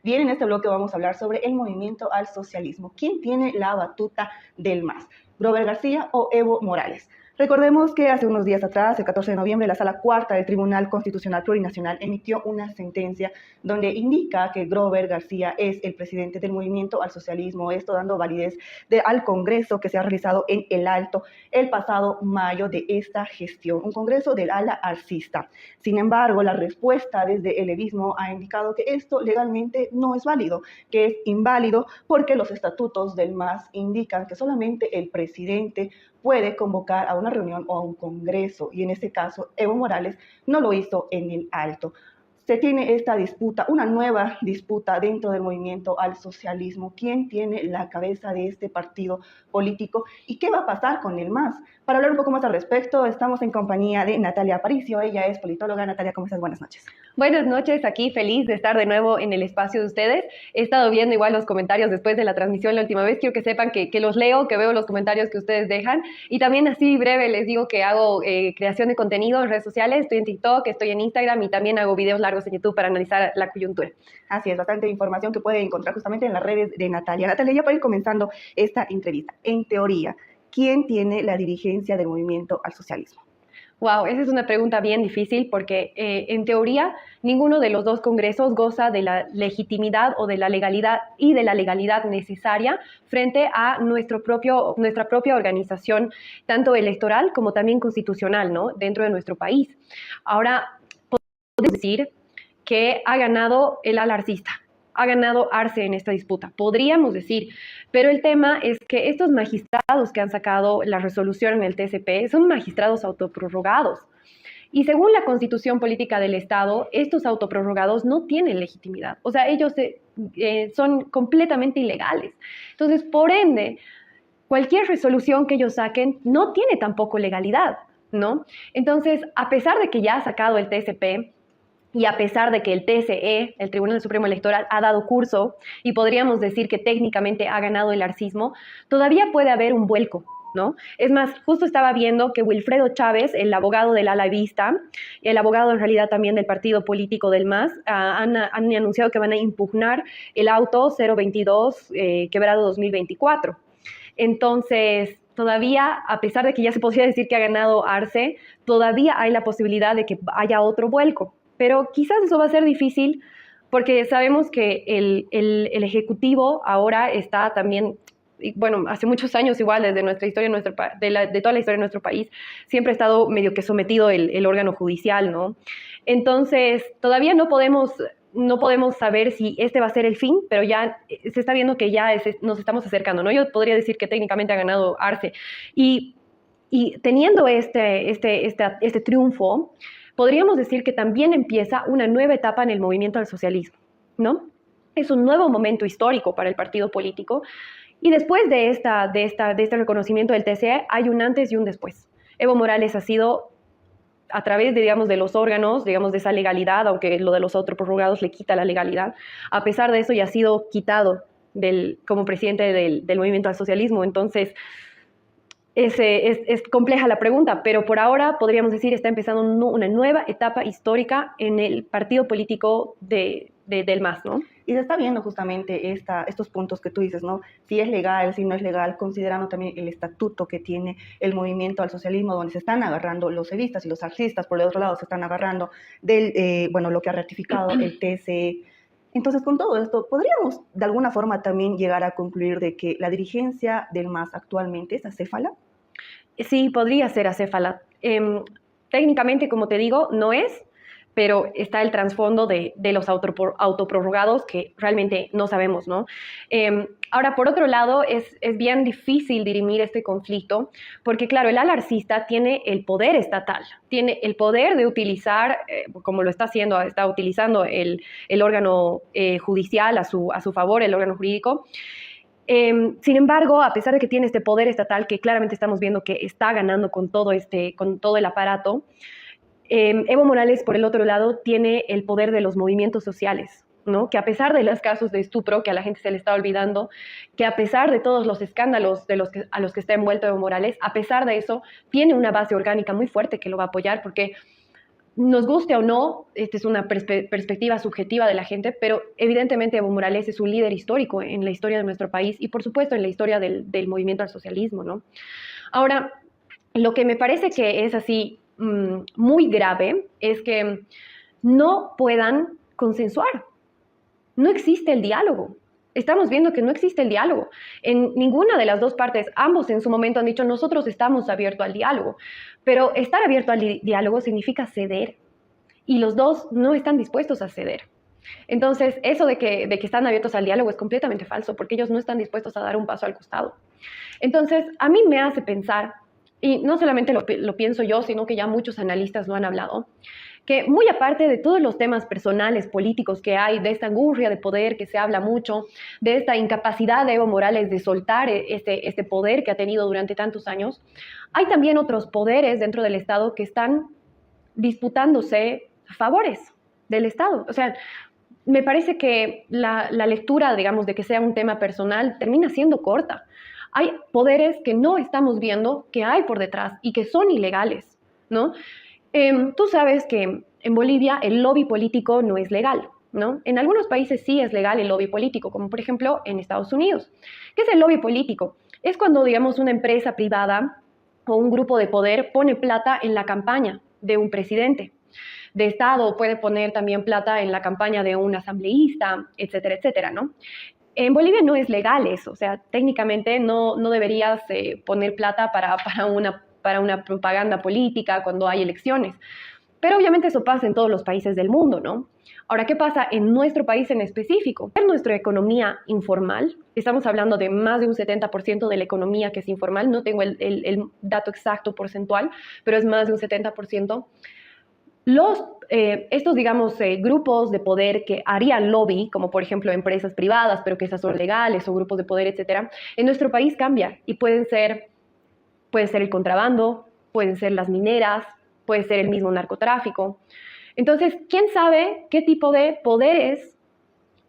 Bien, en este bloque vamos a hablar sobre el movimiento al socialismo. ¿Quién tiene la batuta del MAS? ¿Grover García o Evo Morales? Recordemos que hace unos días atrás, el 14 de noviembre, la Sala Cuarta del Tribunal Constitucional Plurinacional emitió una sentencia donde indica que Grover García es el presidente del movimiento al socialismo, esto dando validez al Congreso que se ha realizado en El Alto el pasado mayo de esta gestión, un Congreso del ala arcista. Sin embargo, la respuesta desde el evismo ha indicado que esto legalmente no es válido, que es inválido porque los estatutos del MAS indican que solamente el presidente puede convocar a una reunión o a un congreso, y en este caso Evo Morales no lo hizo en El Alto. Se tiene esta disputa, una nueva disputa dentro del movimiento al socialismo. ¿Quién tiene la cabeza de este partido político y qué va a pasar con el MAS? Para hablar un poco más al respecto, estamos en compañía de Natalia Aparicio. Ella es politóloga. Natalia, ¿cómo estás? Buenas noches. Buenas noches, aquí feliz de estar de nuevo en el espacio de ustedes. He estado viendo igual los comentarios después de la transmisión la última vez. Quiero que sepan que los leo, que veo los comentarios que ustedes dejan. Y también así breve les digo que hago creación de contenido en redes sociales. Estoy en TikTok, estoy en Instagram y también hago videos largos en YouTube para analizar la coyuntura. Así es, bastante información que pueden encontrar justamente en las redes de Natalia. Natalia, ya para ir comenzando esta entrevista, en teoría, ¿quién tiene la dirigencia del movimiento al socialismo? Wow, esa es una pregunta bien difícil porque en teoría ninguno de los dos congresos goza de la legitimidad o de la legalidad necesaria frente a nuestra propia organización, tanto electoral como también constitucional, ¿no? Dentro de nuestro país. Ahora, podemos decir que ha ganado el alarcista. Ha ganado Arce en esta disputa, podríamos decir, pero el tema es que estos magistrados que han sacado la resolución en el TCP son magistrados autoprorrogados. Y según la Constitución Política del Estado, estos autoprorrogados no tienen legitimidad. O sea, ellos son completamente ilegales. Entonces, por ende, cualquier resolución que ellos saquen no tiene tampoco legalidad, ¿no? Entonces, a pesar de que ya ha sacado el TCP, y a pesar de que el TSE, el Tribunal Supremo Electoral, ha dado curso y podríamos decir que técnicamente ha ganado el arcismo, todavía puede haber un vuelco, ¿no? Es más, justo estaba viendo que Wilfredo Chávez, el abogado del ala vista, el abogado en realidad también del partido político del MAS, han anunciado que van a impugnar el auto 022 quebrado 2024. Entonces, todavía, a pesar de que ya se podría decir que ha ganado Arce, todavía hay la posibilidad de que haya otro vuelco. Pero quizás eso va a ser difícil porque sabemos que el Ejecutivo ahora está también, bueno, hace muchos años igual, desde nuestra historia, de toda la historia de nuestro país, siempre ha estado medio que sometido el órgano judicial, ¿no? Entonces, todavía no podemos saber si este va a ser el fin, pero ya se está viendo que ya nos estamos acercando, ¿no? Yo podría decir que técnicamente ha ganado Arce. Y teniendo este triunfo, podríamos decir que también empieza una nueva etapa en el movimiento al socialismo, ¿no? Es un nuevo momento histórico para el partido político y después de este reconocimiento del TSE hay un antes y un después. Evo Morales ha sido, a través de los órganos, de esa legalidad, aunque lo de los autoprorrogados le quita la legalidad, a pesar de eso ya ha sido quitado como presidente del movimiento al socialismo. Entonces, es compleja la pregunta, pero por ahora podríamos decir está empezando una nueva etapa histórica en el partido político del MAS, ¿no? Y se está viendo justamente estos puntos que tú dices, ¿no? Si es legal, si no es legal, considerando también el estatuto que tiene el movimiento al socialismo, donde se están agarrando los evistas y los arcistas, por el otro lado se están agarrando lo que ha ratificado el TSE. Entonces, con todo esto, ¿podríamos de alguna forma también llegar a concluir de que la dirigencia del MAS actualmente es acéfala? Sí, podría ser acéfala. Técnicamente, como te digo, no es, pero está el trasfondo de los autoprorrogados que realmente no sabemos, ¿no? Ahora, por otro lado, es bien difícil dirimir este conflicto porque, claro, el ala arcista tiene el poder estatal, tiene el poder de utilizar, como lo está utilizando el órgano judicial a su favor, el órgano jurídico. Sin embargo, a pesar de que tiene este poder estatal, que claramente estamos viendo que está ganando con todo el aparato, Evo Morales, por el otro lado, tiene el poder de los movimientos sociales, ¿no? Que a pesar de los casos de estupro, que a la gente se le está olvidando, que a pesar de todos los escándalos a los que está envuelto Evo Morales, a pesar de eso, tiene una base orgánica muy fuerte que lo va a apoyar, porque nos guste o no, esta es una perspectiva subjetiva de la gente, pero evidentemente Evo Morales es un líder histórico en la historia de nuestro país y por supuesto en la historia del movimiento al socialismo, ¿no? Ahora, lo que me parece que es así muy grave es que no puedan consensuar. No existe el diálogo. Estamos viendo que no existe el diálogo. En ninguna de las dos partes, ambos en su momento han dicho, nosotros estamos abiertos al diálogo, pero estar abierto al diálogo significa ceder y los dos no están dispuestos a ceder. Entonces, eso de que están abiertos al diálogo es completamente falso porque ellos no están dispuestos a dar un paso al costado. Entonces, a mí me hace pensar, y no solamente lo pienso yo, sino que ya muchos analistas lo han hablado, que muy aparte de todos los temas personales, políticos que hay, de esta angurria de poder que se habla mucho, de esta incapacidad de Evo Morales de soltar este poder que ha tenido durante tantos años, hay también otros poderes dentro del Estado que están disputándose favores del Estado. O sea, me parece que la lectura, digamos, de que sea un tema personal termina siendo corta. Hay poderes que no estamos viendo, que hay por detrás y que son ilegales, ¿no? Tú sabes que en Bolivia el lobby político no es legal, ¿no? En algunos países sí es legal el lobby político, como por ejemplo en Estados Unidos. ¿Qué es el lobby político? Es cuando, digamos, una empresa privada o un grupo de poder pone plata en la campaña de un presidente de Estado, puede poner también plata en la campaña de un asambleísta, etcétera, etcétera, ¿no? En Bolivia no es legal eso, o sea, técnicamente no deberías poner plata para una propaganda política cuando hay elecciones. Pero obviamente eso pasa en todos los países del mundo, ¿no? Ahora, ¿qué pasa en nuestro país en específico? En nuestra economía informal, estamos hablando de más de un 70% de la economía que es informal, no tengo el dato exacto porcentual, pero es más de un 70%. Estos, digamos, grupos de poder que harían lobby, como por ejemplo empresas privadas, pero que esas son legales, o grupos de poder, etcétera, en nuestro país cambia y puede ser el contrabando, pueden ser las mineras, puede ser el mismo narcotráfico. Entonces, ¿quién sabe qué tipo de poderes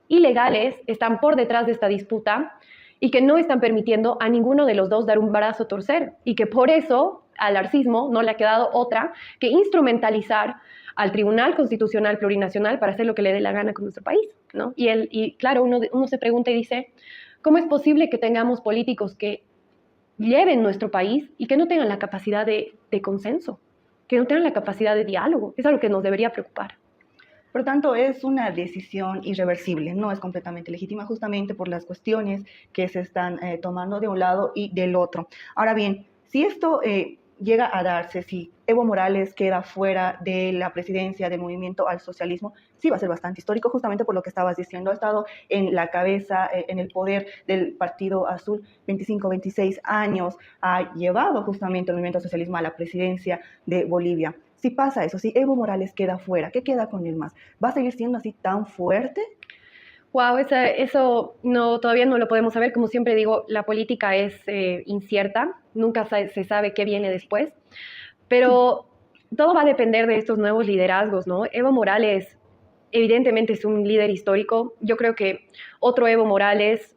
ilegales están por detrás de esta disputa y que no están permitiendo a ninguno de los dos dar un brazo a torcer? Y que por eso al arcismo no le ha quedado otra que instrumentalizar al Tribunal Constitucional Plurinacional para hacer lo que le dé la gana con nuestro país, ¿no? Y claro, uno se pregunta y dice, ¿cómo es posible que tengamos políticos que lleven nuestro país y que no tengan la capacidad de consenso, que no tengan la capacidad de diálogo? Es algo que nos debería preocupar. Por lo tanto, es una decisión irreversible, no es completamente legítima justamente por las cuestiones que se están tomando de un lado y del otro. Ahora bien, si esto llega a darse, si Evo Morales queda fuera de la presidencia del movimiento al socialismo, sí va a ser bastante histórico, justamente por lo que estabas diciendo. Ha estado en la cabeza, en el poder del Partido Azul 25, 26 años, ha llevado justamente el movimiento al socialismo a la presidencia de Bolivia. Si pasa eso, si Evo Morales queda fuera, ¿qué queda con él más? ¿Va a seguir siendo así tan fuerte? Wow, eso no, todavía no lo podemos saber. Como siempre digo, la política es incierta, nunca se sabe qué viene después, pero todo va a depender de estos nuevos liderazgos, ¿no? Evo Morales evidentemente es un líder histórico. Yo creo que otro Evo Morales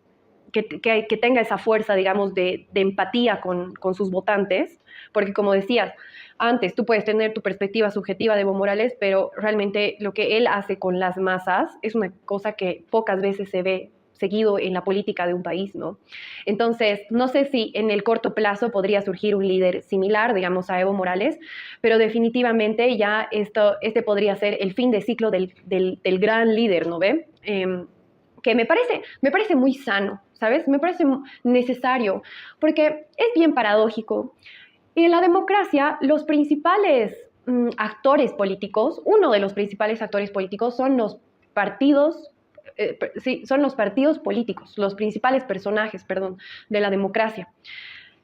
que tenga esa fuerza, digamos, de empatía con sus votantes, porque como decías, antes tú puedes tener tu perspectiva subjetiva de Evo Morales, pero realmente lo que él hace con las masas es una cosa que pocas veces se ve seguido en la política de un país, ¿no? Entonces, no sé si en el corto plazo podría surgir un líder similar, digamos, a Evo Morales, pero definitivamente ya este podría ser el fin de ciclo del gran líder, ¿no ve? Que me parece muy sano, ¿sabes? Me parece necesario, porque es bien paradójico. Y en la democracia, los principales actores políticos, uno de los principales actores políticos son los partidos, son los partidos políticos, los principales personajes, perdón, de la democracia.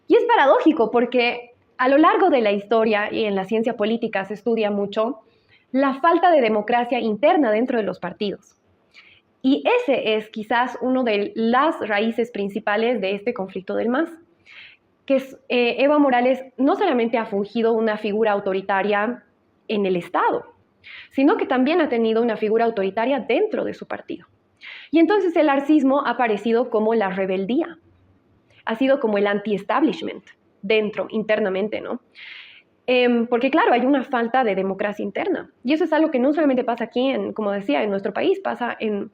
Y es paradójico porque a lo largo de la historia y en la ciencia política se estudia mucho la falta de democracia interna dentro de los partidos. Y ese es quizás uno de las raíces principales de este conflicto del MAS, que Evo Morales no solamente ha fungido una figura autoritaria en el Estado, sino que también ha tenido una figura autoritaria dentro de su partido. Y entonces el arcismo ha aparecido como la rebeldía, ha sido como el anti-establishment dentro, internamente, ¿no? Porque claro, hay una falta de democracia interna. Y eso es algo que no solamente pasa aquí, como decía, en nuestro país, pasa en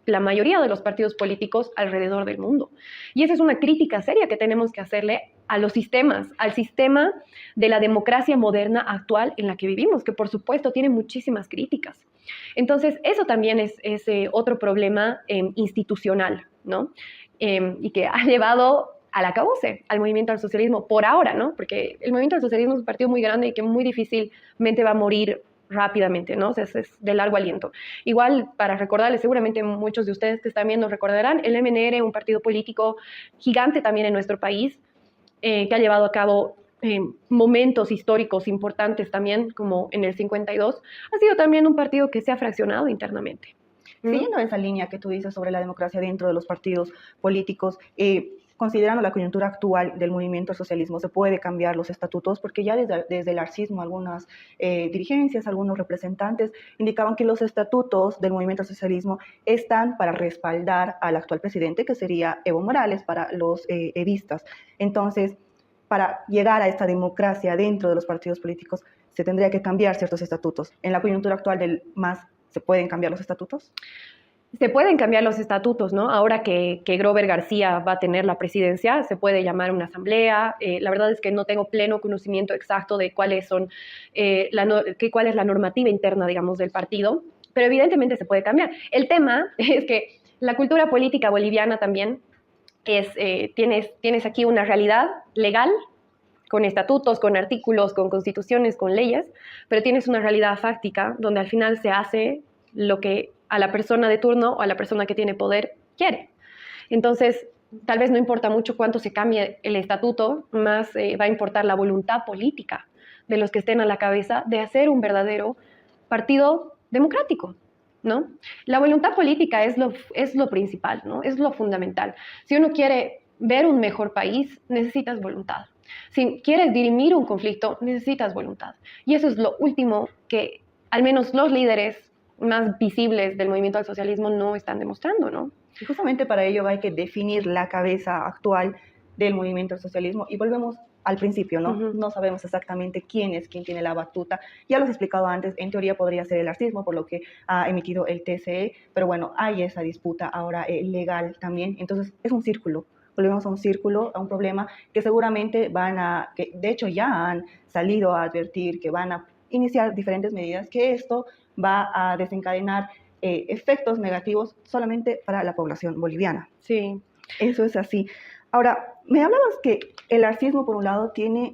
la mayoría de los partidos políticos alrededor del mundo. Y esa es una crítica seria que tenemos que hacerle a los sistemas, al sistema de la democracia moderna actual en la que vivimos, que por supuesto tiene muchísimas críticas. Entonces, eso también es otro problema institucional, ¿no? Y que ha llevado al acabose, al movimiento al socialismo, por ahora, ¿no? Porque el movimiento al socialismo es un partido muy grande y que muy difícilmente va a morir rápidamente, ¿no? O sea, es de largo aliento. Igual, para recordarles, seguramente muchos de ustedes que están viendo recordarán, el MNR, un partido político gigante también en nuestro país, que ha llevado a cabo momentos históricos importantes también, como en el 52, ha sido también un partido que se ha fraccionado internamente. Siguiendo esa línea que tú dices sobre la democracia dentro de los partidos políticos, considerando la coyuntura actual del movimiento al socialismo, se puede cambiar los estatutos, porque ya desde el arcismo algunas dirigencias, algunos representantes indicaban que los estatutos del movimiento al socialismo están para respaldar al actual presidente, que sería Evo Morales, para los evistas. Entonces, para llegar a esta democracia dentro de los partidos políticos, se tendría que cambiar ciertos estatutos. En la coyuntura actual del MAS, ¿se pueden cambiar los estatutos? Se pueden cambiar los estatutos, ¿no? Ahora que Grover García va a tener la presidencia, se puede llamar una asamblea. La verdad es que no tengo pleno conocimiento exacto de cuál es la normativa interna, digamos, del partido, pero evidentemente se puede cambiar. El tema es que la cultura política boliviana también tienes aquí una realidad legal, con estatutos, con artículos, con constituciones, con leyes, pero tienes una realidad fáctica donde al final se hace lo que a la persona de turno o a la persona que tiene poder quiere. Entonces, tal vez no importa mucho cuánto se cambie el estatuto, más va a importar la voluntad política de los que estén a la cabeza de hacer un verdadero partido democrático, ¿no? La voluntad política es lo principal, ¿no? Es lo fundamental. Si uno quiere ver un mejor país, necesitas voluntad. Si quieres dirimir un conflicto, necesitas voluntad. Y eso es lo último que al menos los líderes más visibles del movimiento al socialismo no están demostrando, ¿no? Y justamente para ello hay que definir la cabeza actual del movimiento al socialismo y volvemos al principio, ¿no? Uh-huh. No sabemos exactamente quién tiene la batuta. Ya lo he explicado antes, en teoría podría ser el arcismo, por lo que ha emitido el TCE, pero bueno, hay esa disputa ahora legal también, entonces es un círculo. Volvemos a un círculo, a un problema que seguramente que de hecho ya han salido a advertir que van a iniciar diferentes medidas, que esto va a desencadenar efectos negativos solamente para la población boliviana. Sí. Eso es así. Ahora, me hablabas que el arcismo, por un lado, tiene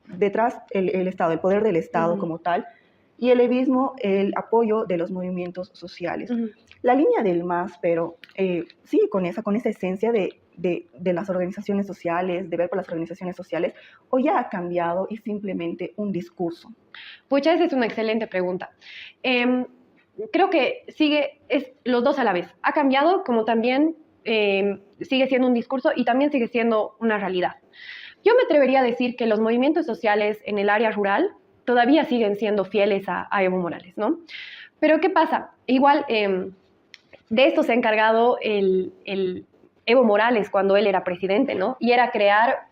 detrás el Estado, el poder del Estado Uh-huh. como tal, y el evismo, el apoyo de los movimientos sociales. Uh-huh. La línea del MAS, pero sigue con esa esencia de las organizaciones sociales, de ver por las organizaciones sociales, o ya ha cambiado y simplemente un discurso? Pucha, esa es una excelente pregunta. Creo que es los dos a la vez. Ha cambiado, como también sigue siendo un discurso y también sigue siendo una realidad. Yo me atrevería a decir que los movimientos sociales en el área rural todavía siguen siendo fieles a Evo Morales, ¿no? Pero ¿qué pasa? Igual de esto se ha encargado el Evo Morales cuando él era presidente, ¿no? Y era crear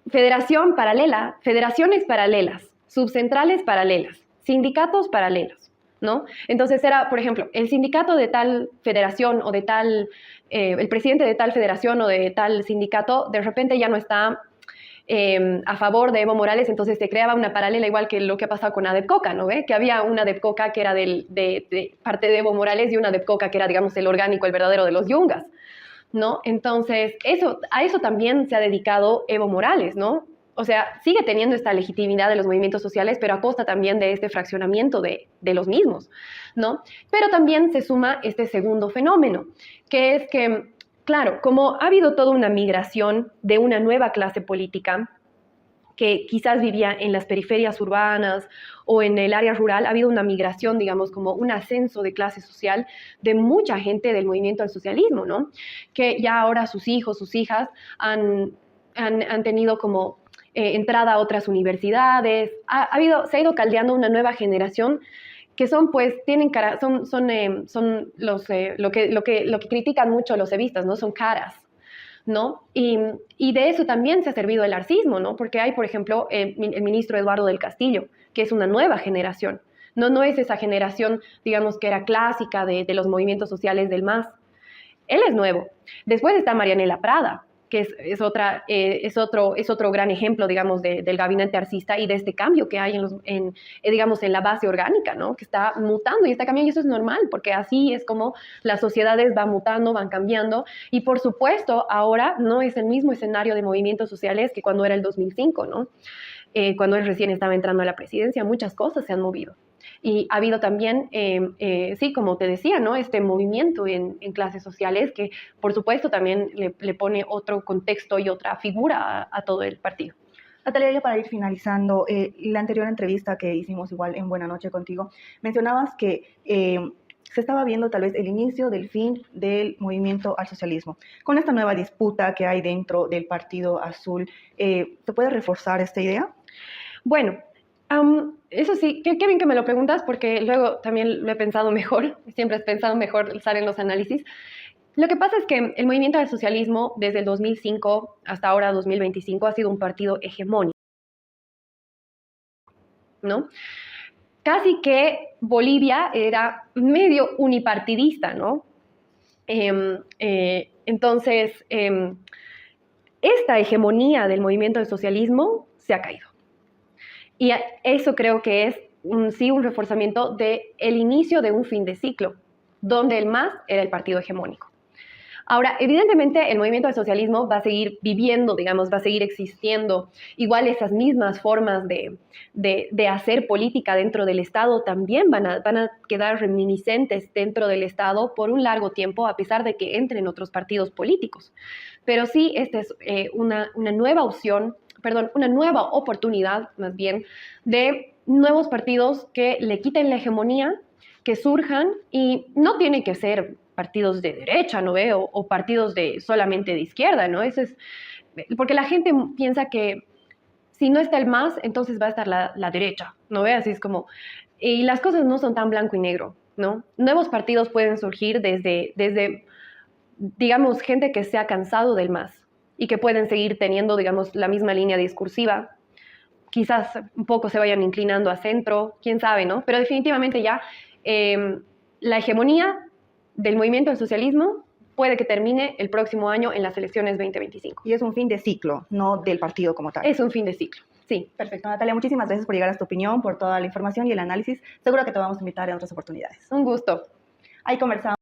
federaciones paralelas, subcentrales paralelas, sindicatos paralelos, ¿no? Entonces era, por ejemplo, el sindicato de tal federación o de el presidente de tal federación o de tal sindicato de repente ya no está a favor de Evo Morales, entonces se creaba una paralela igual que lo que ha pasado con ADEPCOCA, ¿no ve? Que había una ADEPCOCA que era de parte de Evo Morales y una ADEPCOCA que era, digamos, el orgánico, el verdadero de los yungas, ¿no? Entonces, a eso también se ha dedicado Evo Morales, ¿no? O sea, sigue teniendo esta legitimidad de los movimientos sociales, pero a costa también de este fraccionamiento de los mismos, ¿no? Pero también se suma este segundo fenómeno, que es que, claro, como ha habido toda una migración de una nueva clase política que quizás vivía en las periferias urbanas o en el área rural, ha habido una migración, digamos, como un ascenso de clase social de mucha gente del movimiento al socialismo, ¿no? Que ya ahora sus hijos, sus hijas han tenido como entrada a otras universidades, se ha ido caldeando una nueva generación que son, pues, son lo que critican mucho los evistas, ¿no? Son caras, ¿no? Y de eso también se ha servido el arcismo, ¿no? Porque hay, por ejemplo, el ministro Eduardo del Castillo, que es una nueva generación. No es esa generación, digamos, que era clásica de los movimientos sociales del MAS. Él es nuevo. Después está Marianela Prada, que es otro gran ejemplo, digamos, del gabinete arcista y de este cambio que hay digamos, en la base orgánica, ¿no? Que está mutando y está cambiando, y eso es normal, porque así es como las sociedades van mutando, van cambiando, y por supuesto, ahora no es el mismo escenario de movimientos sociales que cuando era el 2005, ¿no? Cuando él recién estaba entrando a la presidencia, muchas cosas se han movido. Y ha habido también, sí, como te decía, ¿no? Este movimiento en clases sociales que, por supuesto, también le pone otro contexto y otra figura a todo el partido. Natalia, ya para ir finalizando, la anterior entrevista que hicimos igual en Buena Noche contigo, mencionabas que se estaba viendo tal vez el inicio del fin del movimiento al socialismo. Con esta nueva disputa que hay dentro del Partido Azul, ¿se puede reforzar esta idea? Bueno, eso sí, qué bien que me lo preguntas, porque luego también lo he pensado mejor, siempre he pensado mejor estar en los análisis. Lo que pasa es que el movimiento al socialismo desde el 2005 hasta ahora 2025 ha sido un partido hegemónico, ¿no? Casi que Bolivia era medio unipartidista, ¿no? Entonces, esta hegemonía del movimiento del socialismo se ha caído. Y eso creo que es, sí, un reforzamiento del inicio de un fin de ciclo, donde el MAS era el partido hegemónico. Ahora, evidentemente, el movimiento del socialismo va a seguir viviendo, digamos, va a seguir existiendo. Igual esas mismas formas de hacer política dentro del Estado también van a quedar reminiscentes dentro del Estado por un largo tiempo, a pesar de que entren otros partidos políticos. Pero sí, esta es una nueva opción, perdón, una nueva oportunidad, más bien, de nuevos partidos que le quiten la hegemonía, que surjan, y no tiene que ser partidos de derecha, ¿no ve? O partidos solamente de izquierda, ¿no? Eso es, porque la gente piensa que si no está el MAS, entonces va a estar la derecha, ¿no ve? Así es como, y las cosas no son tan blanco y negro, ¿no? Nuevos partidos pueden surgir desde digamos, gente que se ha cansado del MAS y que pueden seguir teniendo, digamos, la misma línea discursiva. Quizás un poco se vayan inclinando a centro, quién sabe, ¿no? Pero definitivamente ya la hegemonía del movimiento del socialismo puede que termine el próximo año en las elecciones 2025. Y es un fin de ciclo, no del partido como tal. Es un fin de ciclo, sí. Perfecto, Natalia, muchísimas gracias por llegar a esta opinión, por toda la información y el análisis. Seguro que te vamos a invitar en otras oportunidades. Un gusto. Ahí conversamos.